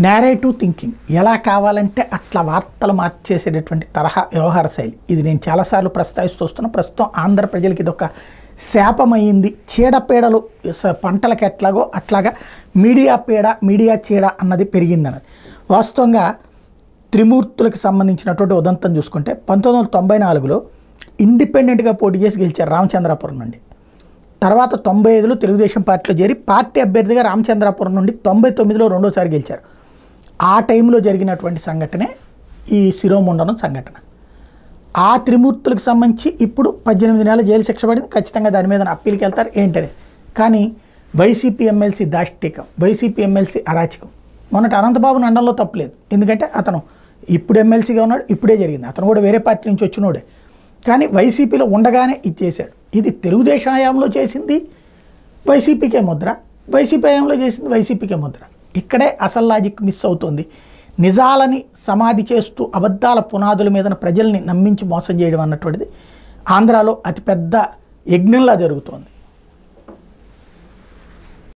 Narrative thinking ఎలా కావాలంటే అట్లా వార్తలు మార్చేసేటటువంటి తరహా వ్యవహార శైలి ఇది నేను చాలాసార్లు ప్రస్తావిస్తూ వస్తున్నా. ప్రస్తుతం ఆంధ్ర ప్రజలకి ఇది ఒక శాపమైంది. చీడపీడలు పంటలకు ఎట్లాగో అట్లాగా మీడియా పీడ మీడియా చీడ అన్నది పెరిగిందన్నది. వాస్తవంగా త్రిమూర్తులకు సంబంధించినటువంటి ఉదంతం చూసుకుంటే 1994లో ఇండిపెండెంట్గా పోటీ చేసి గెలిచారు రామచంద్రాపురం నుండి. తర్వాత 95లో తెలుగుదేశం పార్టీలో చేరి పార్టీ అభ్యర్థిగా రామచంద్రాపురం నుండి 99లో రెండోసారి గెలిచారు. ఆ టైంలో జరిగినటువంటి సంఘటనే ఈ శిరోముండనం సంఘటన. ఆ త్రిమూర్తులకు సంబంధించి ఇప్పుడు 18 నెలల జైలు శిక్ష పడింది. ఖచ్చితంగా దాని మీద అప్పీల్కి వెళ్తారు ఏంటనే. కానీ వైసీపీ ఎమ్మెల్సీ దాష్టికం, వైసీపీ ఎమ్మెల్సీ అరాచకం. మొన్నటి అనంతబాబు అండంలో తప్పులేదు, ఎందుకంటే అతను ఇప్పుడు ఎమ్మెల్సీగా ఉన్నాడు, ఇప్పుడే జరిగింది. అతను కూడా వేరే పార్టీ నుంచి వచ్చినోడే, కానీ వైసీపీలో ఉండగానే ఇది చేశాడు. ఇది తెలుగుదేశం హయాంలో చేసింది వైసీపీకే ముద్ర, వైసీపీ హయాంలో చేసింది వైసీపీకే ముద్ర. ఇక్కడే అసలు లాజిక్ మిస్ అవుతుంది. నిజాలని సమాధి చేస్తూ అబద్ధాల పునాదుల మీద ప్రజల్ని నమ్మించి మోసం చేయడం అన్నటువంటిది ఆంధ్రాలో అతిపెద్ద యజ్ఞంలా జరుగుతోంది.